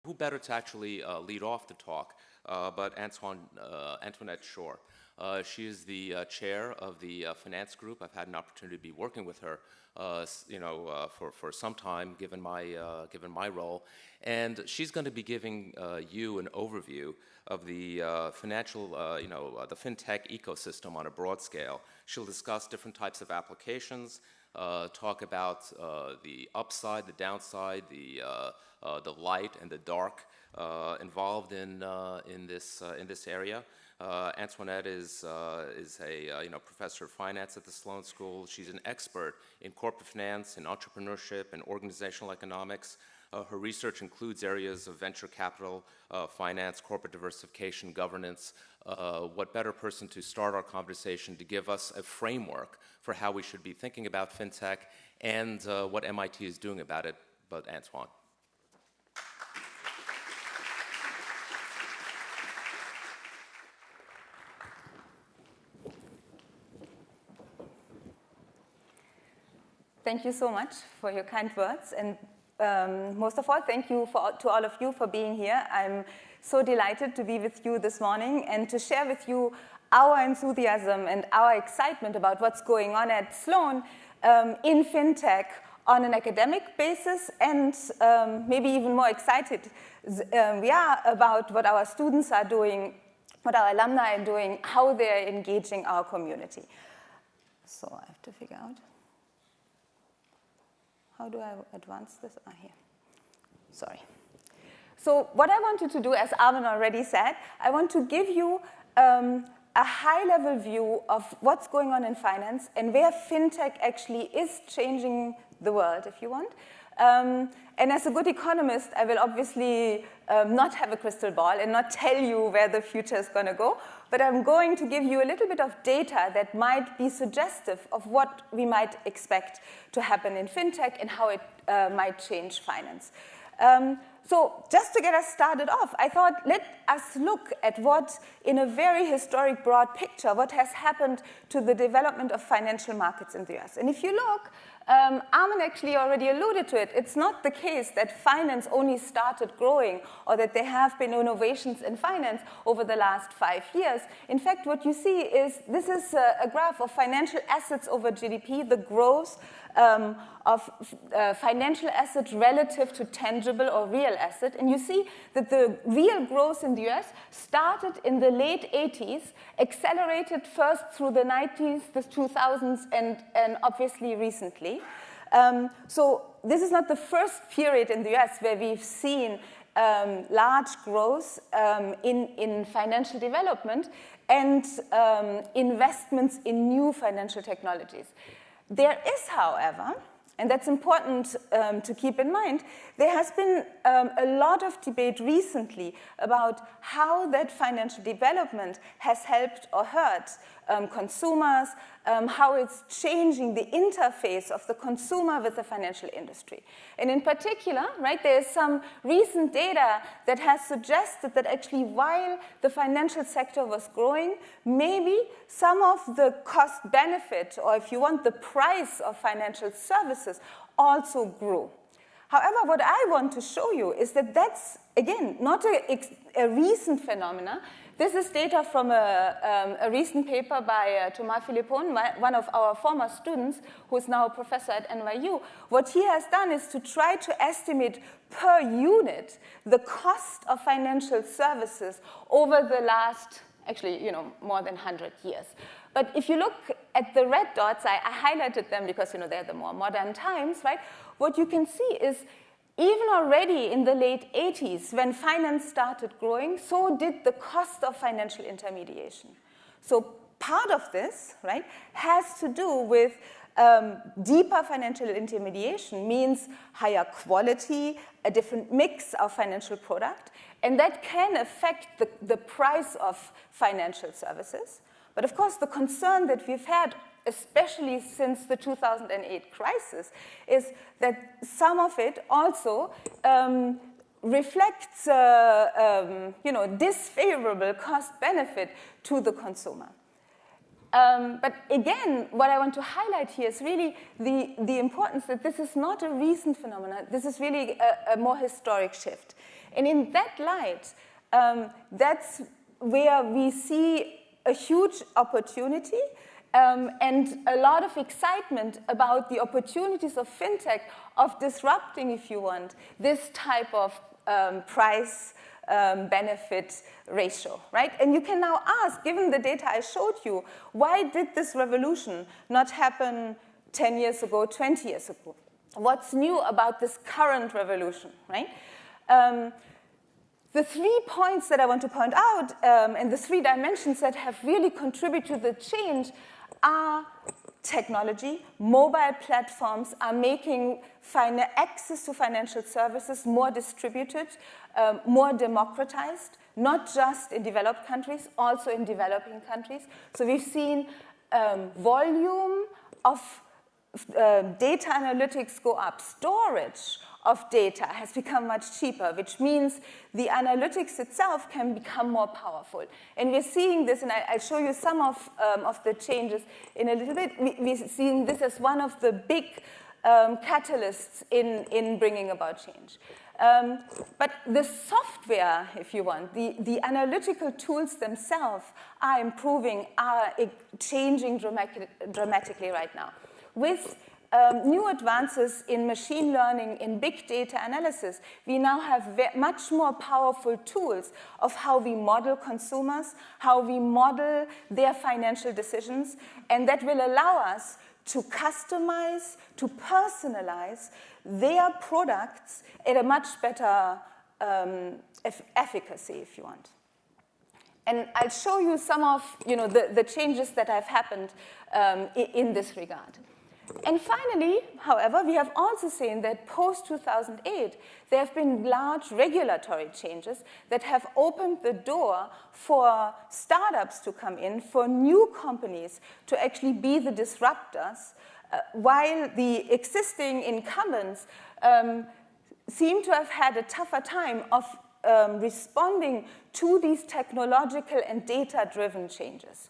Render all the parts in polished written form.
who better to actually lead off the talk but Antoinette Schoar. She is the chair of the finance group. I've had an opportunity to be working with her, for some time, given my role, and she's going to be giving you an overview of the financial, the fintech ecosystem on a broad scale. She'll discuss different types of applications, talk about the upside, the downside, the light and the dark involved in this area. Antoinette is a professor of finance at the Sloan School. She's an expert in corporate finance, in entrepreneurship, and organizational economics. Her research includes areas of venture capital, finance, corporate diversification, governance. What better person to start our conversation to give us a framework for how we should be thinking about fintech and what MIT is doing about it, but Antoine. Thank you so much for your kind words, and most of all, thank you to all of you for being here. I'm so delighted to be with you this morning and to share with you our enthusiasm and our excitement about what's going on at Sloan in fintech on an academic basis, and maybe even more excited we are about what our students are doing, what our alumni are doing, how they're engaging our community. So I have to figure out. How do I advance this? Here. Sorry. So what I wanted to do, as Arvin already said, I want to give you a high-level view of what's going on in finance and where fintech actually is changing the world, if you want. And as a good economist, I will obviously not have a crystal ball and not tell you where the future is going to go, but I'm going to give you a little bit of data that might be suggestive of what we might expect to happen in fintech and how it might change finance. So just to get us started off, I thought let us look at what, in a very historic broad picture, what has happened to the development of financial markets in the US. And if you look, Armin actually already alluded to it. It's not the case that finance only started growing or that there have been innovations in finance over the last 5 years. In fact, what you see is this is a graph of financial assets over GDP, the growth of financial assets relative to tangible or real asset. And you see that the real growth in the US started in the late 80s, accelerated first through the 90s, the 2000s, and obviously recently. So this is not the first period in the US where we've seen large growth in financial development and investments in new financial technologies. There is, however, and that's important to keep in mind, there has been a lot of debate recently about how that financial development has helped or hurt consumers, how it's changing the interface of the consumer with the financial industry. And in particular, right, there is some recent data that has suggested that actually while the financial sector was growing, maybe some of the cost benefit, or if you want, the price of financial services also grew. However, what I want to show you is that that's, again, not a recent phenomena. This is data from a recent paper by Thomas Philippon, one of our former students, who is now a professor at NYU. What he has done is to try to estimate per unit the cost of financial services over the last, actually, more than 100 years. But if you look at the red dots, I highlighted them because, they're the more modern times, right? What you can see is even already in the late 80s, when finance started growing, so did the cost of financial intermediation. So part of this, right, has to do with deeper financial intermediation, means higher quality, a different mix of financial product, and that can affect the price of financial services. But of course, the concern that we've had, especially since the 2008 crisis, is that some of it also reflects disfavorable cost-benefit to the consumer. But again, what I want to highlight here is really the importance that this is not a recent phenomenon. This is really a more historic shift. And in that light, that's where we see a huge opportunity and a lot of excitement about the opportunities of fintech, of disrupting, if you want, this type of price benefit ratio, right? And you can now ask, given the data I showed you, why did this revolution not happen 10 years ago, 20 years ago? What's new about this current revolution, right? The 3 points that I want to point out and the 3 dimensions that have really contributed to the change are technology. Mobile platforms are making access to financial services more distributed, more democratized, not just in developed countries, also in developing countries. So we've seen volume of data analytics go up. Storage of data has become much cheaper, which means the analytics itself can become more powerful. And we're seeing this, and I'll show you some of the changes in a little bit. We're seeing this as one of the big catalysts in bringing about change. But the software, if you want, the analytical tools themselves are improving, are changing dramatically right now. With new advances in machine learning, in big data analysis, we now have much more powerful tools of how we model consumers, how we model their financial decisions, and that will allow us to customize, to personalize their products at a much better efficacy, if you want. And I'll show you some of the changes that have happened in this regard. And finally, however, we have also seen that post-2008, there have been large regulatory changes that have opened the door for startups to come in, for new companies to actually be the disruptors, while the existing incumbents seem to have had a tougher time of responding to these technological and data-driven changes.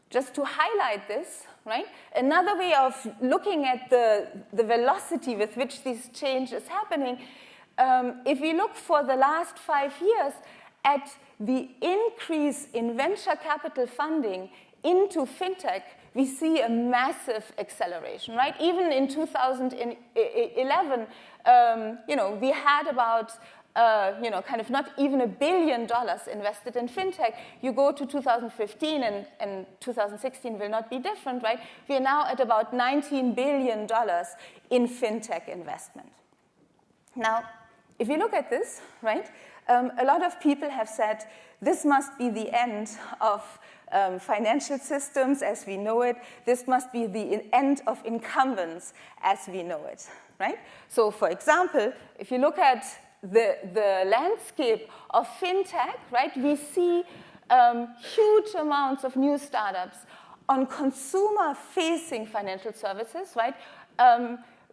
Just to highlight this, right? Another way of looking at the velocity with which this change is happening, if we look for the last 5 years at the increase in venture capital funding into fintech, we see a massive acceleration, right? Even in 2011, we had about kind of not even $1 billion invested in fintech. You go to 2015, and 2016 will not be different, right? We are now at about $19 billion in fintech investment. Now, if you look at this, right, a lot of people have said this must be the end of financial systems as we know it. This must be the end of incumbents as we know it, right? So, for example, if you look at the landscape of fintech, right, we see huge amounts of new startups on consumer-facing financial services, right?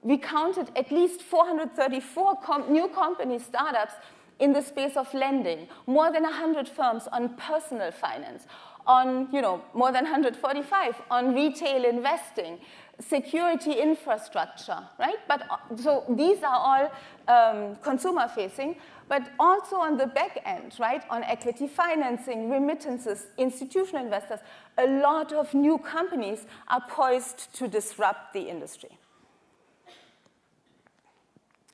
We counted at least 434 new company startups in the space of lending, more than 100 firms on personal finance, on more than 145 on retail investing, security infrastructure, right? But so these are all consumer-facing, but also on the back end, right? On equity financing, remittances, institutional investors, a lot of new companies are poised to disrupt the industry.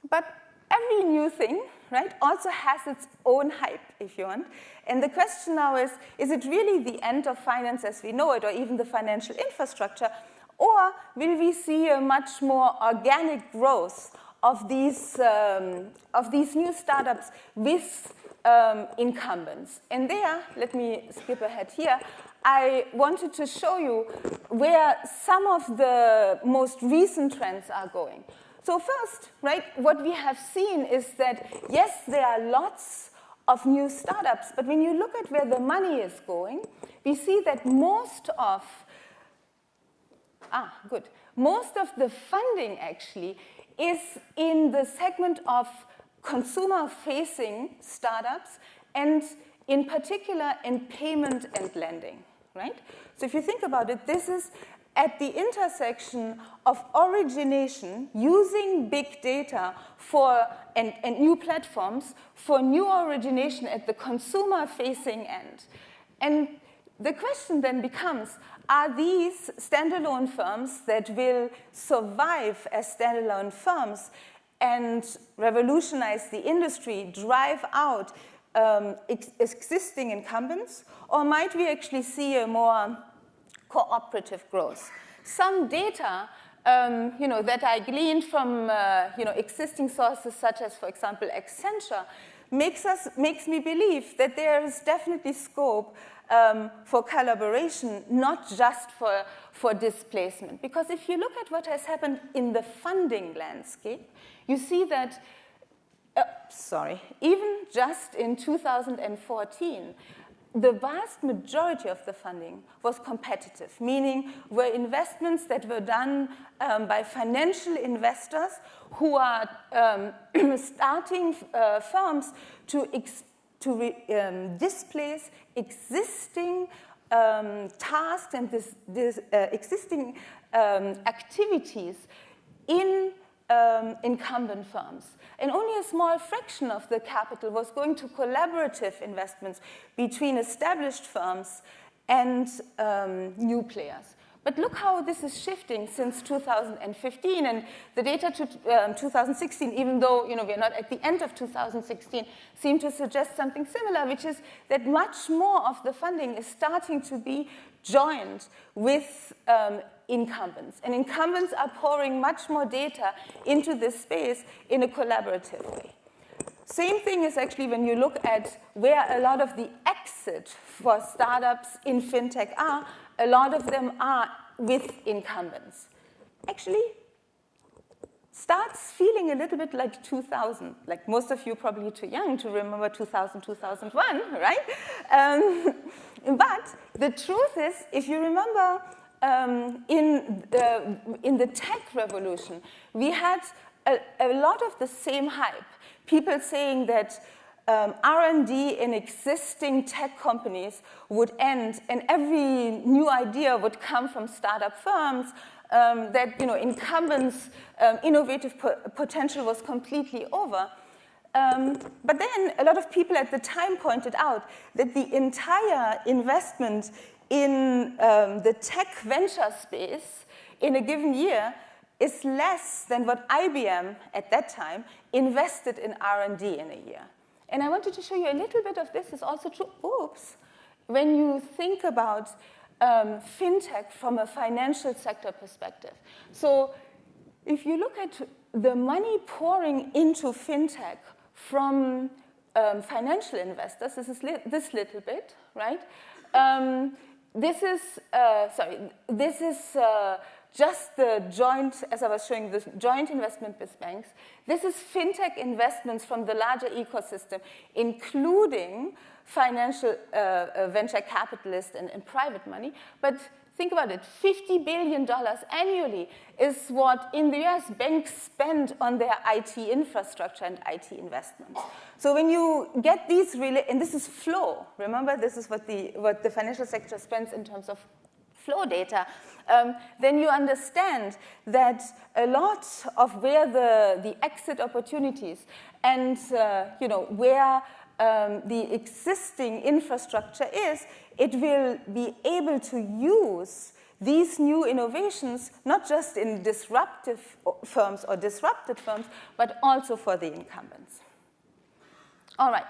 But every new thing, right, also has its own hype, if you want. And the question now is it really the end of finance as we know it, or even the financial infrastructure, or will we see a much more organic growth of these new startups with incumbents? And there, let me skip ahead here, I wanted to show you where some of the most recent trends are going. So first, right, what we have seen is that, yes, there are lots of new startups, but when you look at where the money is going, we see that most of the funding actually is in the segment of consumer-facing startups, and in particular in payment and lending, right? So if you think about it, this is at the intersection of origination, using big data and new platforms for new origination at the consumer-facing end. And the question then becomes, are these standalone firms that will survive as standalone firms and revolutionize the industry, drive out existing incumbents, or might we actually see a more cooperative growth? Some data that I gleaned from existing sources such as, for example, Accenture, makes me believe that there is definitely scope for collaboration, not just for displacement. Because if you look at what has happened in the funding landscape, you see that, even just in 2014, the vast majority of the funding was competitive, meaning were investments that were done by financial investors who are starting firms to displace existing tasks and existing activities in incumbent firms. And only a small fraction of the capital was going to collaborative investments between established firms and new players. But look how this is shifting since 2015, and the data to 2016, even though we're not at the end of 2016, seem to suggest something similar, which is that much more of the funding is starting to be joined with incumbents. And incumbents are pouring much more data into this space in a collaborative way. Same thing is actually when you look at where a lot of the exit for startups in fintech are, a lot of them are with incumbents. Actually, starts feeling a little bit like 2000. Like most of you probably too young to remember 2000, 2001, right? But the truth is, if you remember in the tech revolution, we had a lot of the same hype. People saying that R&D in existing tech companies would end, and every new idea would come from startup firms, that incumbents' innovative potential was completely over. But then a lot of people at the time pointed out that the entire investment in the tech venture space in a given year is less than what IBM at that time invested in R&D in a year. And I wanted to show you a little bit of this is also true, when you think about fintech from a financial sector perspective. So if you look at the money pouring into fintech from financial investors, this is this little bit, right? This is just the joint, as I was showing, the joint investment with banks. This is fintech investments from the larger ecosystem, including financial venture capitalists and private money. But think about it, $50 billion annually is what in the US banks spend on their IT infrastructure and IT investments. So when you get these and this is flow, remember this is what the financial sector spends in terms of flow data, then you understand that a lot of where the exit opportunities and where the existing infrastructure is, it will be able to use these new innovations not just in disruptive firms or disrupted firms, but also for the incumbents. All right.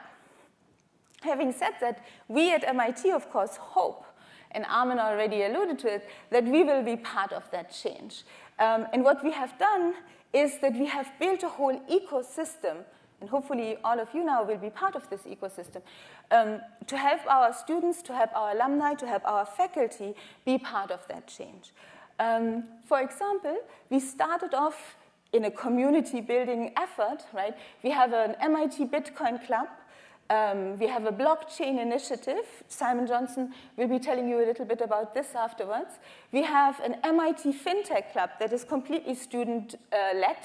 Having said that, we at MIT, of course, hope, and Armin already alluded to it, that we will be part of that change. And what we have done is that we have built a whole ecosystem, and hopefully all of you now will be part of this ecosystem, to help our students, to help our alumni, to help our faculty be part of that change. For example, we started off in a community building effort, right? We have an MIT Bitcoin Club. We have a blockchain initiative. Simon Johnson will be telling you a little bit about this afterwards. We have an MIT Fintech Club that is completely student-led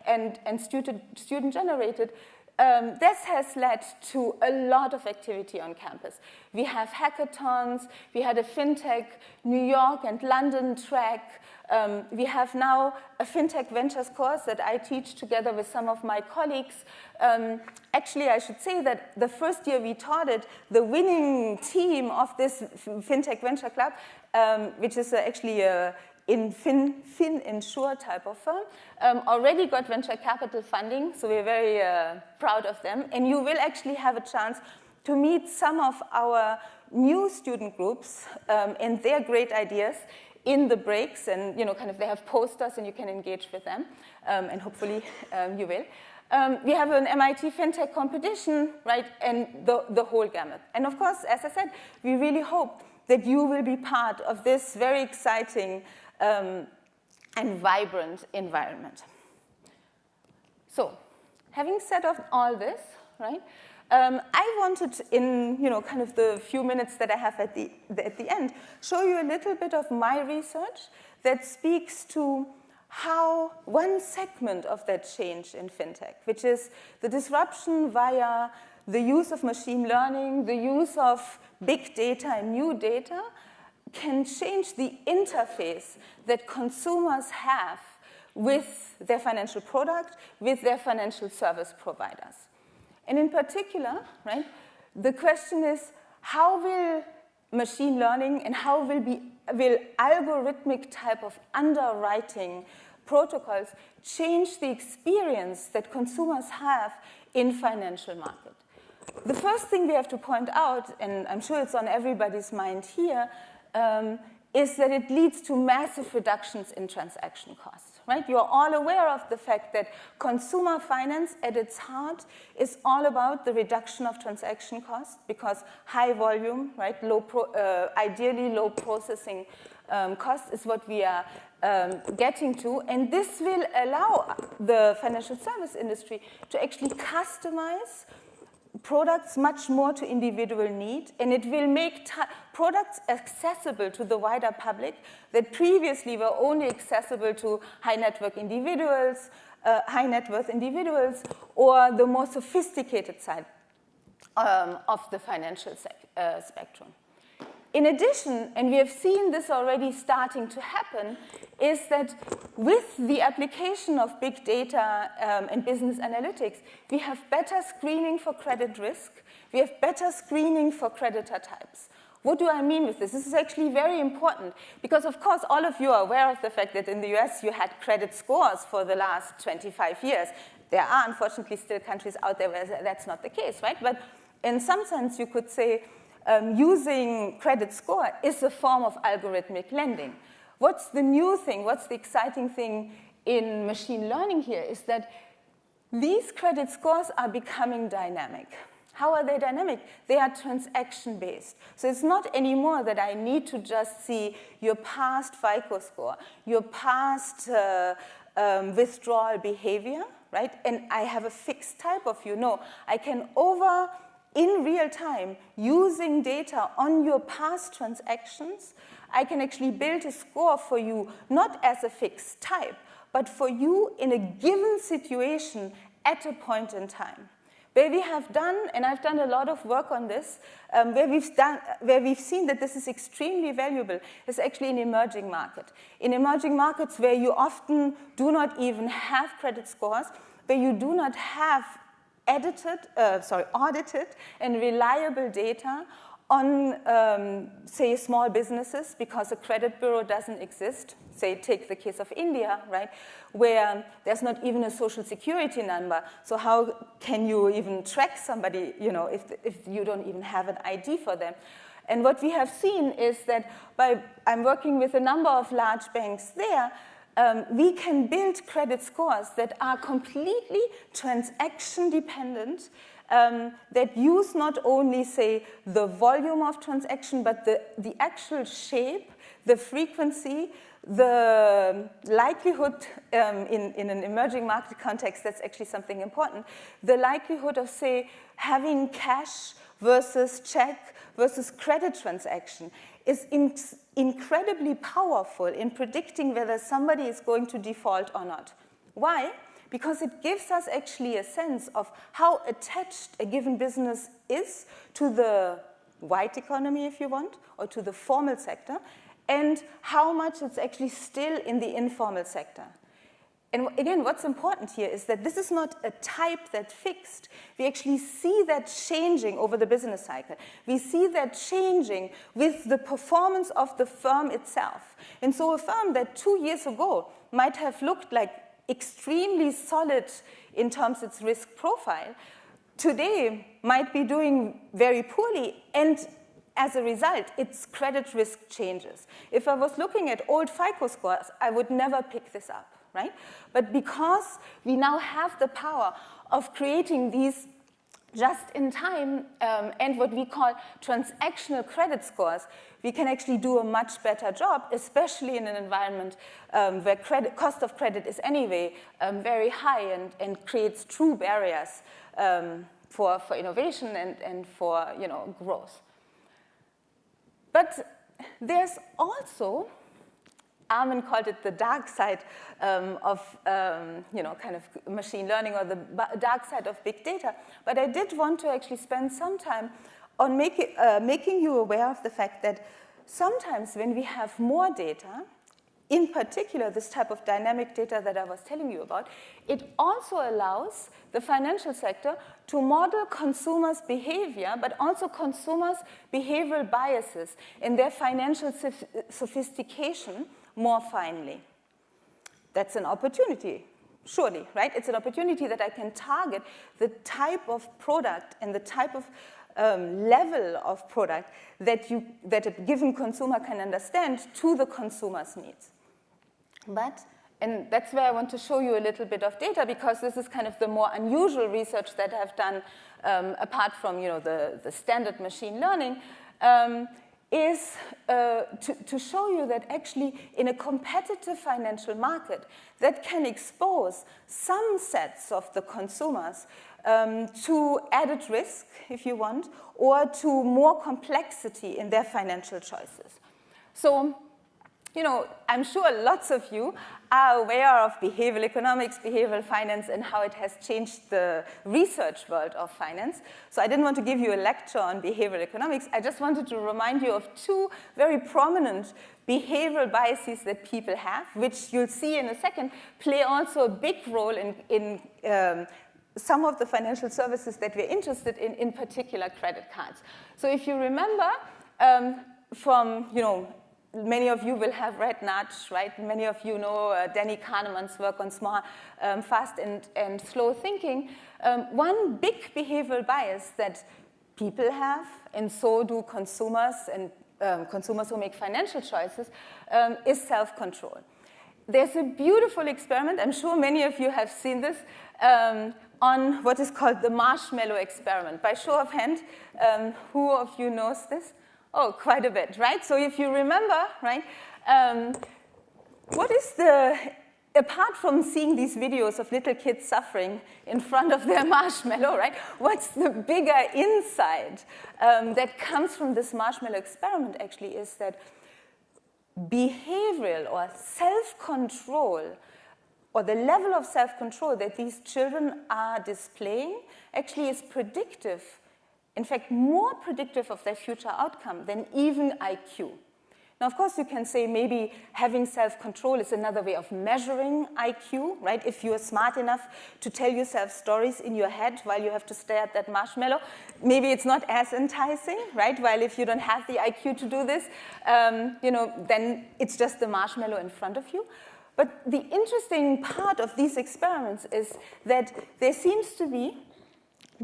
and student-generated, this has led to a lot of activity on campus. We have hackathons, we had a Fintech New York and London track, we have now a Fintech Ventures course that I teach together with some of my colleagues. Actually, I should say that the first year we taught it, the winning team of this Fintech Venture Club, which is actually a Insure type of firm, already got venture capital funding, so we're very proud of them. And you will actually have a chance to meet some of our new student groups and their great ideas in the breaks, and kind of they have posters and you can engage with them, and hopefully you will. We have an MIT FinTech competition, right, and the whole gamut. And of course, as I said, we really hope that you will be part of this very exciting and vibrant environment. So, having said all this, right, I wanted in kind of the few minutes that I have at the end, show you a little bit of my research that speaks to how one segment of that change in fintech, which is the disruption via the use of machine learning, the use of big data and new data, can change the interface that consumers have with their financial product, with their financial service providers. And in particular, right, the question is, how will machine learning and how will algorithmic type of underwriting protocols change the experience that consumers have in financial market? The first thing we have to point out, and I'm sure it's on everybody's mind here, is that it leads to massive reductions in transaction costs, right? You're all aware of the fact that consumer finance at its heart is all about the reduction of transaction costs, because high volume, right, ideally low processing cost is what we are getting to, and this will allow the financial service industry to actually customize products much more to individual need, and it will make products accessible to the wider public that previously were only accessible to high net worth individuals, or the more sophisticated side of the financial spectrum. In addition, and we have seen this already starting to happen, is that with the application of big data and business analytics, we have better screening for credit risk, we have better screening for creditor types. What do I mean with this? This is actually very important because, of course, all of you are aware of the fact that in the US you had credit scores for the last 25 years. There are, unfortunately, still countries out there where that's not the case, right? But in some sense, you could say using credit score is a form of algorithmic lending. What's the new thing, what's the exciting thing in machine learning here is that these credit scores are becoming dynamic. How are they dynamic? They are transaction-based. So it's not anymore that I need to just see your past FICO score, your past withdrawal behavior, right? And I have a fixed type of you. No, I can in real time, using data on your past transactions, I can actually build a score for you, not as a fixed type, but for you in a given situation at a point in time. Where we have done, and I've done a lot of work on this, where we've seen that this is extremely valuable, is actually in emerging market. In emerging markets where you often do not even have credit scores, where you do not have audited and reliable data on, say, small businesses, because a credit bureau doesn't exist. Say, take the case of India, right, where there's not even a social security number. So how can you even track somebody, if you don't even have an ID for them? And what we have seen is that I'm working with a number of large banks there, we can build credit scores that are completely transaction dependent, that use not only, say, the volume of transaction, but the actual shape, the frequency, the likelihood, in an emerging market context, that's actually something important, the likelihood of, say, having cash versus check versus credit transaction is incredibly powerful in predicting whether somebody is going to default or not. Why? because it gives us actually a sense of how attached a given business is to the white economy, if you want, or to the formal sector, and how much it's actually still in the informal sector. And again, what's important here is that this is not a type that's fixed. We actually see that changing over the business cycle. We see that changing with the performance of the firm itself. And so a firm that 2 years ago might have looked like extremely solid in terms of its risk profile, today might be doing very poorly, and as a result, its credit risk changes. If I was looking at old FICO scores, I would never pick this up, right? But because we now have the power of creating these just-in-time and what we call transactional credit scores, we can actually do a much better job, especially in an environment where cost of credit is anyway very high and creates true barriers for innovation and for growth. But there's also, Armin called it the dark side of kind of machine learning, or the dark side of big data. But I did want to actually spend some time on making you aware of the fact that sometimes when we have more data, in particular this type of dynamic data that I was telling you about, it also allows the financial sector to model consumers' behavior, but also consumers' behavioral biases in their financial sophistication more finely. That's an opportunity, surely, right? It's an opportunity that I can target the type of product and the type of level of product that a given consumer can understand to the consumer's needs. And that's where I want to show you a little bit of data, because this is kind of the more unusual research that I've done apart from the standard machine learning, is to show you that actually in a competitive financial market that can expose some sets of the consumers to added risk, if you want, or to more complexity in their financial choices. So, I'm sure lots of you are aware of behavioral economics, behavioral finance, and how it has changed the research world of finance. So I didn't want to give you a lecture on behavioral economics. I just wanted to remind you of two very prominent behavioral biases that people have, which you'll see in a second, play also a big role in some of the financial services that we're interested in particular credit cards. So if you remember from, many of you will have read Nudge, right? Many of you know Danny Kahneman's work on small, fast and slow thinking. One big behavioral bias that people have, and so do consumers and consumers who make financial choices, is self-control. There's a beautiful experiment, I'm sure many of you have seen this, on what is called the Marshmallow Experiment. By show of hand, who of you knows this? Oh, quite a bit, right? So if you remember, right, what is apart from seeing these videos of little kids suffering in front of their marshmallow, right, what's the bigger insight that comes from this marshmallow experiment actually is that behavioral or self-control, or the level of self-control that these children are displaying actually is predictive, in fact, more predictive of their future outcome than even IQ. Now, of course, you can say maybe having self-control is another way of measuring IQ, right? If you are smart enough to tell yourself stories in your head while you have to stare at that marshmallow, maybe it's not as enticing, right? While if you don't have the IQ to do this, then it's just the marshmallow in front of you. But the interesting part of these experiments is that there seems to be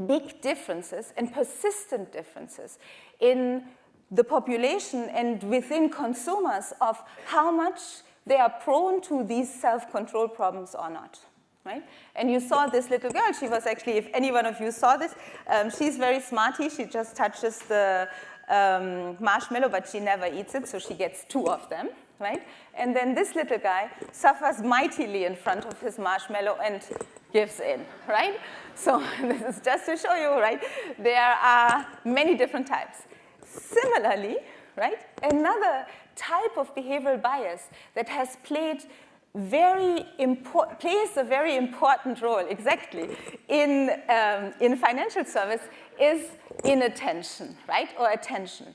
big differences and persistent differences in the population and within consumers of how much they are prone to these self-control problems or not, right? And you saw this little girl. She was actually, if any one of you saw this, she's very smarty. She just touches the marshmallow, but she never eats it, so she gets 2 of them, right? And then this little guy suffers mightily in front of his marshmallow and gives in, right? So this is just to show you, right? There are many different types. Similarly, right, another type of behavioral bias that has played plays a very important role, exactly, in financial service is inattention, right, or attention.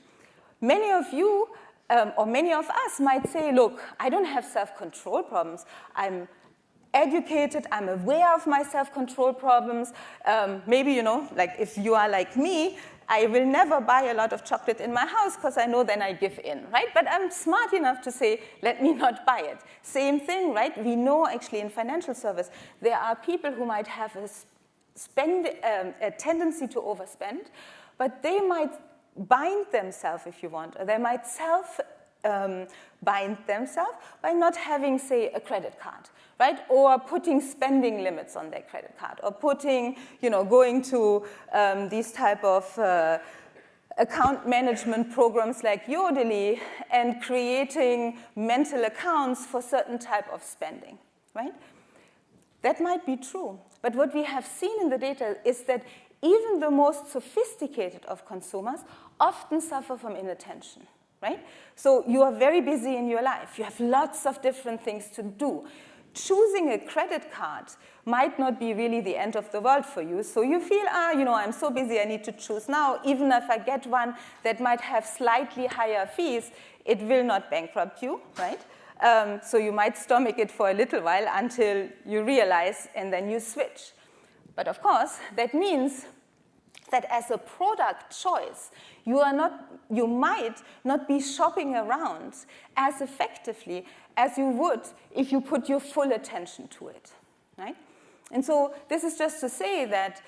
Many of you, or many of us might say, look, I don't have self-control problems. I'm educated, I'm aware of my self-control problems. Maybe, like if you are like me, I will never buy a lot of chocolate in my house because I know then I give in, right? But I'm smart enough to say, let me not buy it. Same thing, right? We know actually in financial service, there are people who might have a tendency to overspend, but they might bind themselves, if you want, or they might bind themselves by not having, say, a credit card, right? Or putting spending limits on their credit card, or putting, going to these type of account management programs like Yodely and creating mental accounts for certain type of spending, right? That might be true, but what we have seen in the data is that even the most sophisticated of consumers often suffer from inattention, right? So you are very busy in your life. You have lots of different things to do. Choosing a credit card might not be really the end of the world for you. So you feel, I'm so busy, I need to choose now. Even if I get one that might have slightly higher fees, it will not bankrupt you, right? So you might stomach it for a little while until you realize, and then you switch. But of course, that means that as a product choice, you might not be shopping around as effectively as you would if you put your full attention to it, right? And so this is just to say that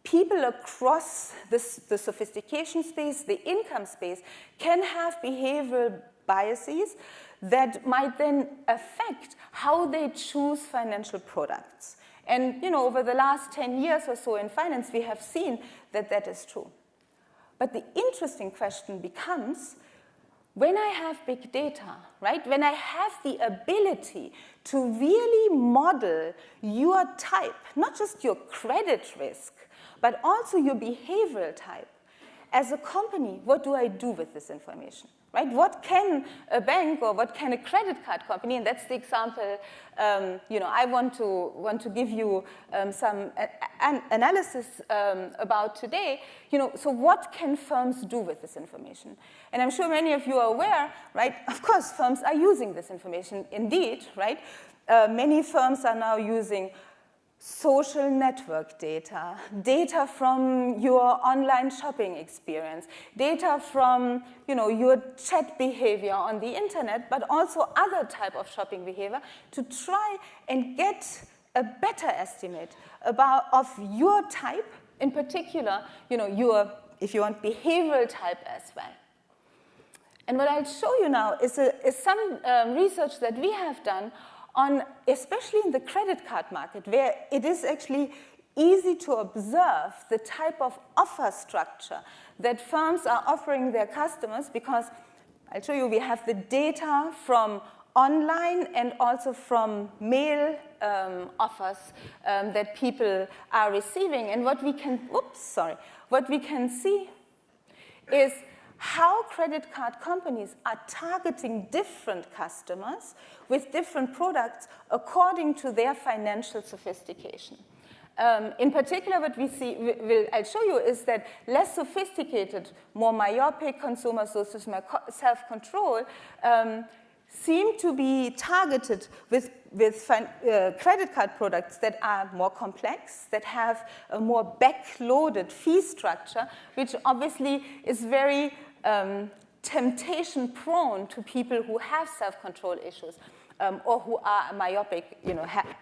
people across the sophistication space, the income space, can have behavioral biases that might then affect how they choose financial products. And over the last 10 years or so in finance, we have seen that that is true. But the interesting question becomes, when I have big data, right, when I have the ability to really model your type, not just your credit risk, but also your behavioral type, as a company, what do I do with this information? Right? What can a bank or what can a credit card company, and that's the example, I want to give you some analysis about today. So what can firms do with this information? And I'm sure many of you are aware, right? Of course, firms are using this information indeed, right? Many firms are now using social network data, data from your online shopping experience, data from your chat behavior on the internet, but also other type of shopping behavior to try and get a better estimate of your type, in particular, your, if you want, behavioral type as well. And what I'll show you now is some research that we have done on, especially in the credit card market, where it is actually easy to observe the type of offer structure that firms are offering their customers, because I'll show you, we have the data from online and also from mail offers that people are receiving. And what we can see is how credit card companies are targeting different customers with different products according to their financial sophistication. In particular, what we see, I'll show you, is that less sophisticated, more myopic consumers, those with more self-control, seem to be targeted with credit card products that are more complex, that have a more backloaded fee structure, which obviously is very temptation-prone to people who have self-control issues or who are myopic,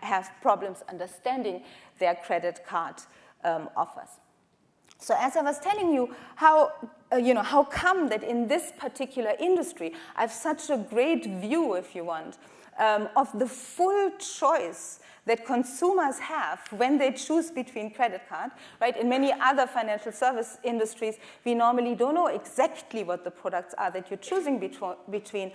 have problems understanding their credit card offers. So as I was telling you, how come that in this particular industry, I have such a great view, if you want, of the full choice that consumers have when they choose between credit card, right? In many other financial service industries, we normally don't know exactly what the products are that you're choosing between,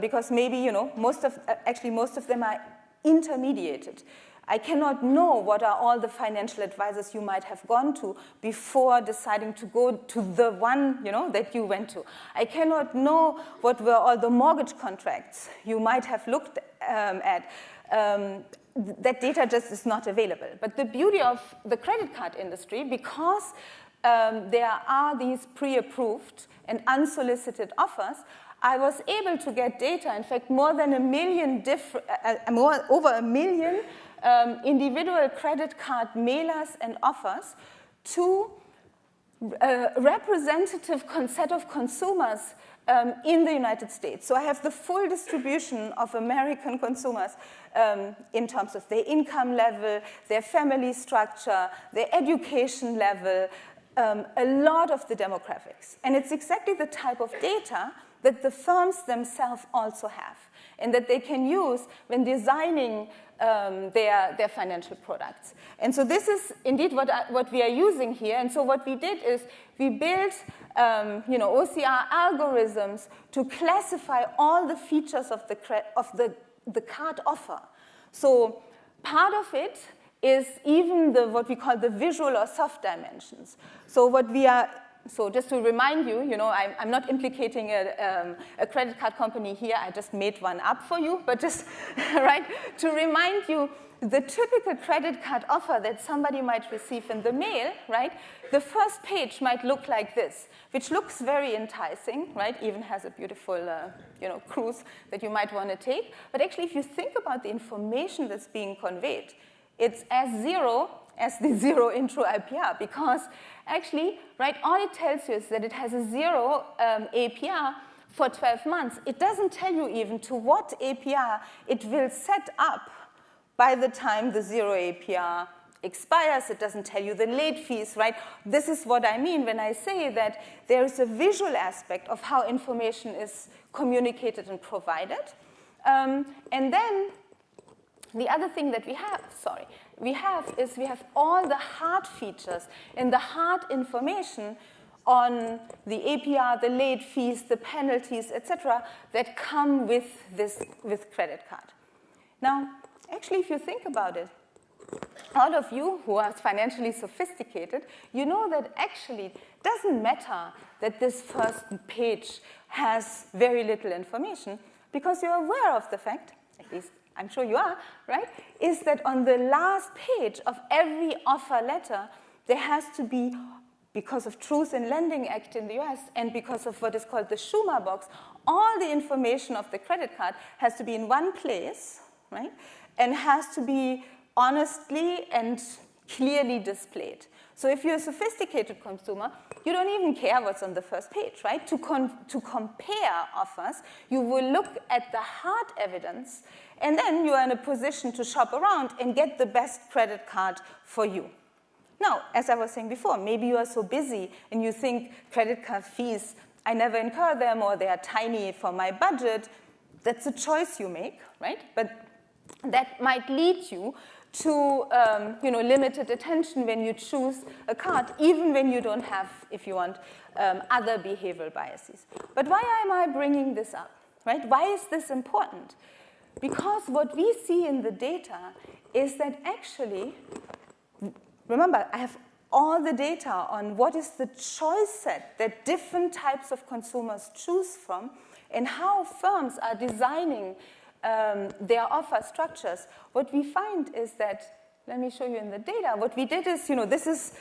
because maybe, most of them are intermediated. I cannot know what are all the financial advisors you might have gone to before deciding to go to the one, that you went to. I cannot know what were all the mortgage contracts you might have looked that data just is not available. But the beauty of the credit card industry, because there are these pre-approved and unsolicited offers, I was able to get data, in fact, more than a million over a million individual credit card mailers and offers to a representative set of consumers in the United States. So I have the full distribution of American consumers in terms of their income level, their family structure, their education level, a lot of the demographics. And it's exactly the type of data that the firms themselves also have and that they can use when designing their financial products. And so this is indeed what we are using here. And so what we did is we built OCR algorithms to classify all the features of the card offer. So part of it is even what we call the visual or soft dimensions. So just to remind you, I'm not implicating a credit card company here. I just made one up for you. But just right, to remind you, the typical credit card offer that somebody might receive in the mail, right? The first page might look like this, which looks very enticing, right? Even has a beautiful, cruise that you might want to take. But actually, if you think about the information that's being conveyed, it's as zero as the zero intro APR, because actually, right, all it tells you is that it has a zero APR for 12 months. It doesn't tell you even to what APR it will set up by the time the zero APR expires. It doesn't tell you the late fees, right? This is what I mean when I say that there is a visual aspect of how information is communicated and provided. And then the other thing that we have all the hard features and the hard information on the APR, the late fees, the penalties, etc., that come with credit card. Now, actually, if you think about it, all of you who are financially sophisticated, you know that actually it doesn't matter that this first page has very little information, because you're aware of the fact, at least I'm sure you are, right, is that on the last page of every offer letter, there has to be, because of Truth in Lending Act in the US and because of what is called the Schumer box, all the information of the credit card has to be in one place, right, and has to be honestly and clearly displayed. So if you're a sophisticated consumer, you don't even care what's on the first page, right? To compare offers, you will look at the hard evidence, and then you are in a position to shop around and get the best credit card for you. Now, as I was saying before, maybe you are so busy and you think credit card fees, I never incur them, or they are tiny for my budget. That's a choice you make, right? But that might lead you to limited attention when you choose a card, even when you don't have, if you want, other behavioral biases. But why am I bringing this up, right? Why is this important? Because what we see in the data is that actually, remember, I have all the data on what is the choice set that different types of consumers choose from and how firms are designing their offer structures. What we find is that, let me show you in the data, what we did is, this is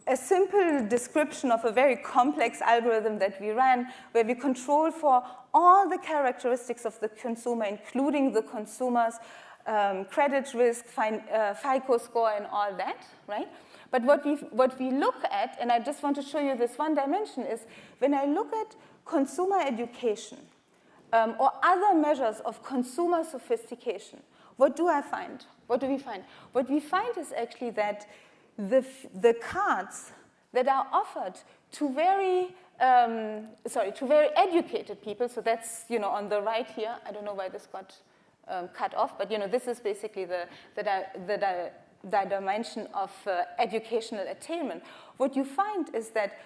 a simple description of a very complex algorithm that we ran, where we control for all the characteristics of the consumer, including the consumer's credit risk, FICO score, and all that, right? But what we look at, and I just want to show you this one dimension, is when I look at consumer education, or other measures of consumer sophistication, what do I find? What do we find? What we find is actually that the cards that are offered to very educated people, so that's on the right here. I don't know why this got cut off, but this is basically the dimension of educational attainment. What you find is that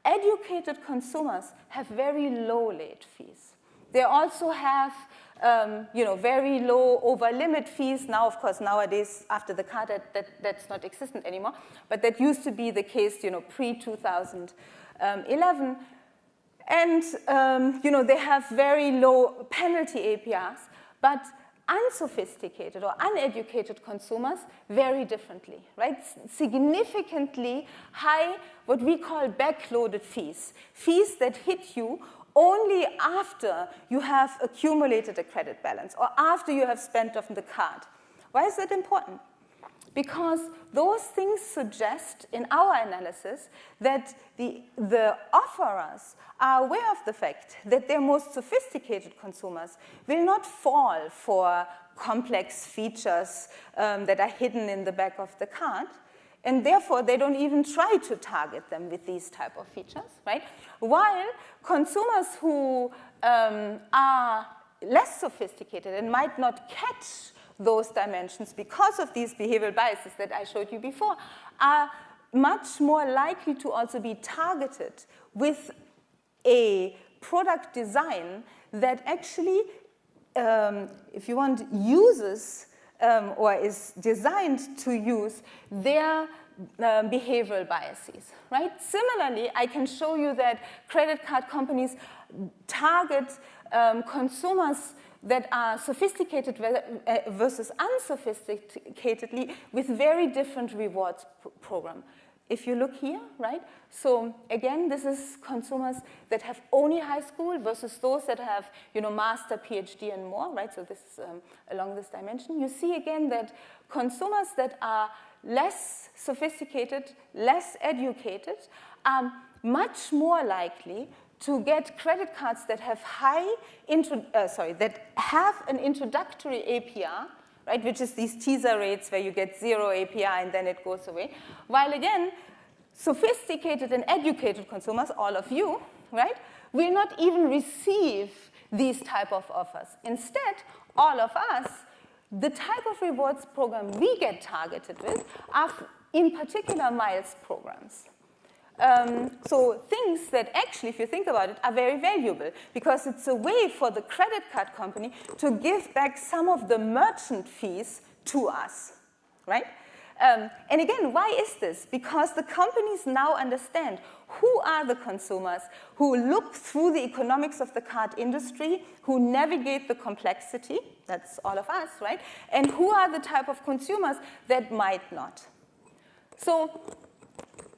educated consumers have very low late fees. They also have, very low over-limit fees. Now, of course, nowadays, after the card, that's not existent anymore. But that used to be the case, pre-2011. And, they have very low penalty APRs. But unsophisticated or uneducated consumers very differently, right? Significantly high, what we call backloaded fees, fees that hit you only after you have accumulated a credit balance or after you have spent off the card. Why is that important? Because those things suggest, in our analysis, that the offerers are aware of the fact that their most sophisticated consumers will not fall for complex features that are hidden in the back of the card, and therefore they don't even try to target them with these type of features, right? While consumers who are less sophisticated and might not catch those dimensions because of these behavioral biases that I showed you before are much more likely to also be targeted with a product design that actually, if you want, uses or is designed to use their behavioral biases, right? Similarly, I can show you that credit card companies target consumers that are sophisticated versus unsophisticatedly with very different rewards program. If you look here, right? So again, this is consumers that have only high school versus those that have, master, PhD, and more, right? So this is along this dimension. You see again that consumers that are less sophisticated, less educated, are much more likely to get credit cards that have that have an introductory APR, right, which is these teaser rates where you get 0 APR and then it goes away. While again, sophisticated and educated consumers, all of you, right, will not even receive these type of offers. Instead, all of us, the type of rewards program we get targeted with are in particular miles programs. So things that actually, if you think about it, are very valuable because it's a way for the credit card company to give back some of the merchant fees to us, right? And again, why is this? Because the companies now understand who are the consumers who look through the economics of the card industry, who navigate the complexity, that's all of us, right? And who are the type of consumers that might not. So,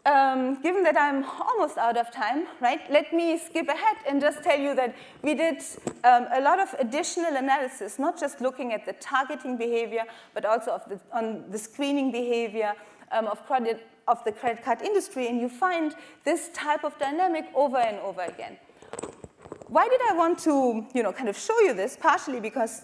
given that I'm almost out of time, right, let me skip ahead and just tell you that we did a lot of additional analysis, not just looking at the targeting behavior, but also on the screening behavior of the credit card industry, and you find this type of dynamic over and over again. Why did I want to, kind of show you this? Partially because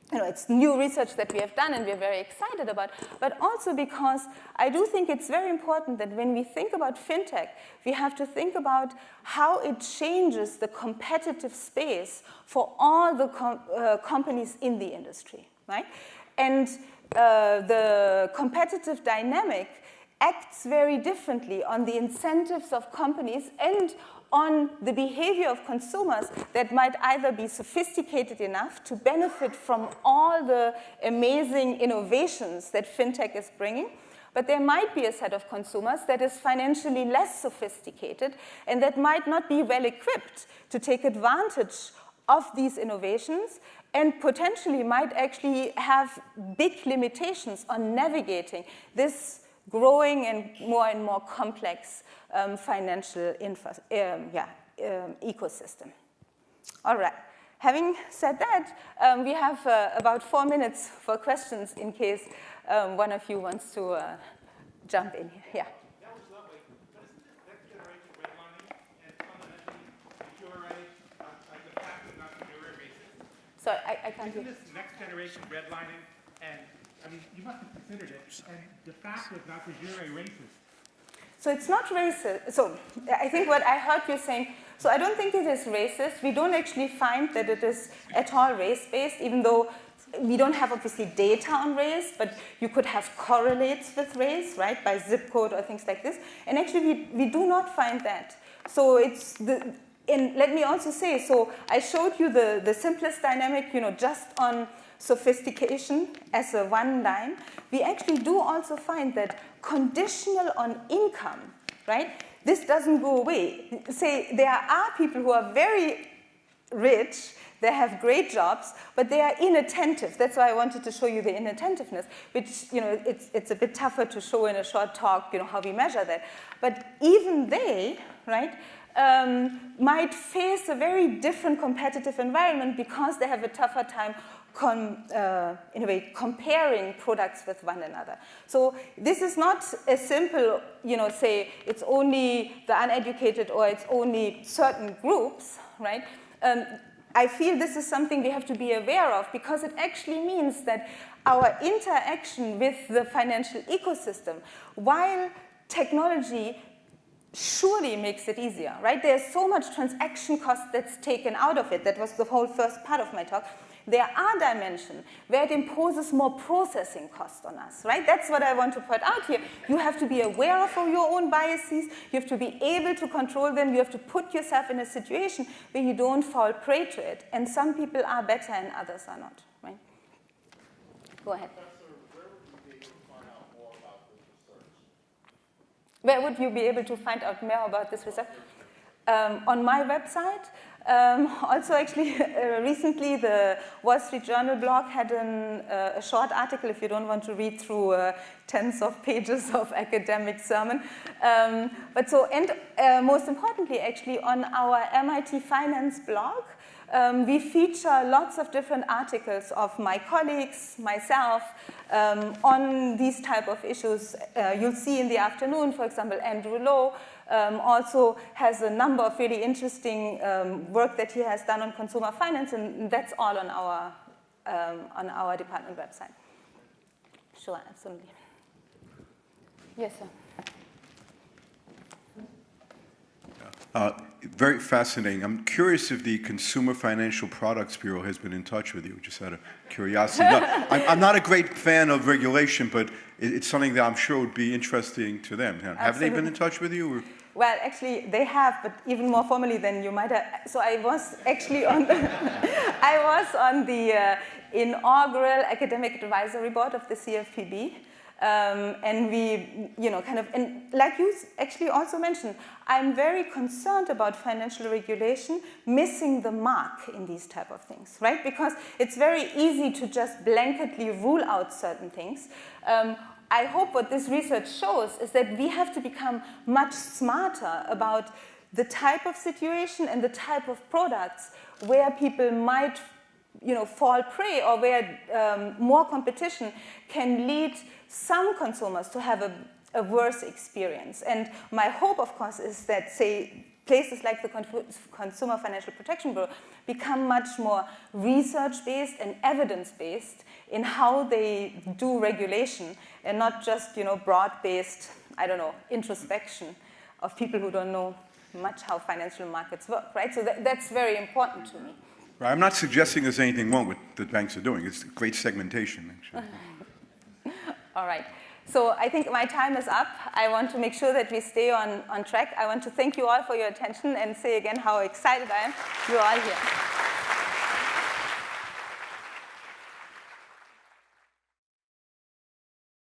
it's new research that we have done and we're very excited about, but also because I do think it's very important that when we think about fintech, we have to think about how it changes the competitive space for all the companies in the industry, right? And the competitive dynamic acts very differently on the incentives of companies and on the behavior of consumers that might either be sophisticated enough to benefit from all the amazing innovations that fintech is bringing, but there might be a set of consumers that is financially less sophisticated and that might not be well equipped to take advantage of these innovations and potentially might actually have big limitations on navigating this growing and more complex financial ecosystem. All right. Having said that, we have about 4 minutes for questions in case one of you wants to jump in here. Yeah. That was lovely. But isn't this next generation redlining and fundamentally de jure, like the fact of not de jure racist? Sorry, I can't hear. Isn't this next generation redlining and you must have considered it, and de facto is not de jure racist. So it's not racist. So I think what I heard you saying, so I don't think it is racist. We don't actually find that it is at all race-based, even though we don't have obviously data on race, but you could have correlates with race, right, by zip code or things like this. And actually we do not find that. So it's and let me also say, so I showed you the simplest dynamic, just on sophistication as a one line. We actually do also find that conditional on income, right? This doesn't go away. Say there are people who are very rich They have great jobs, but they are inattentive. That's why I wanted to show you the inattentiveness, which, it's a bit tougher to show in a short talk, how we measure that. But even they, right, might face a very different competitive environment because they have a tougher time in a way, comparing products with one another. So this is not a simple, say it's only the uneducated or it's only certain groups, right? I feel this is something we have to be aware of because it actually means that our interaction with the financial ecosystem, while technology surely makes it easier, right? There's so much transaction cost that's taken out of it. That was the whole first part of my talk. There are dimensions where it imposes more processing cost on us, right? That's what I want to point out here. You have to be aware of your own biases. You have to be able to control them. You have to put yourself in a situation where you don't fall prey to it. And some people are better and others are not, right? Go ahead. Where would you be able to find out more about this research? On my website. Also, actually, recently the Wall Street Journal blog had a short article, if you don't want to read through tens of pages of academic sermon. Most importantly, actually, on our MIT Finance blog, we feature lots of different articles of my colleagues, myself, on these type of issues. You'll see in the afternoon, for example, Andrew Lowe also has a number of really interesting work that he has done on consumer finance, and that's all on our department website. Sure, absolutely. Yes, sir. Very fascinating. I'm curious if the Consumer Financial Products Bureau has been in touch with you, just out of curiosity. No, I'm not a great fan of regulation, but it's something that I'm sure would be interesting to them. Have they been in touch with you? Or? Well, actually, they have, but even more formally than you might have. So I was actually on the inaugural academic advisory board of the CFPB. And we, and like you actually also mentioned, I'm very concerned about financial regulation missing the mark in these type of things, right? Because it's very easy to just blanketly rule out certain things. I hope what this research shows is that we have to become much smarter about the type of situation and the type of products where people might, fall prey, or where more competition can lead some consumers to have a worse experience. And my hope, of course, is that, say, places like the Consumer Financial Protection Bureau become much more research-based and evidence-based in how they do regulation, and not just, broad-based, introspection of people who don't know much how financial markets work, right? So that's very important to me. Right. I'm not suggesting there's anything wrong with what the banks are doing. It's great segmentation, actually. All right. So I think my time is up. I want to make sure that we stay on track. I want to thank you all for your attention and say again how excited I am you're all here.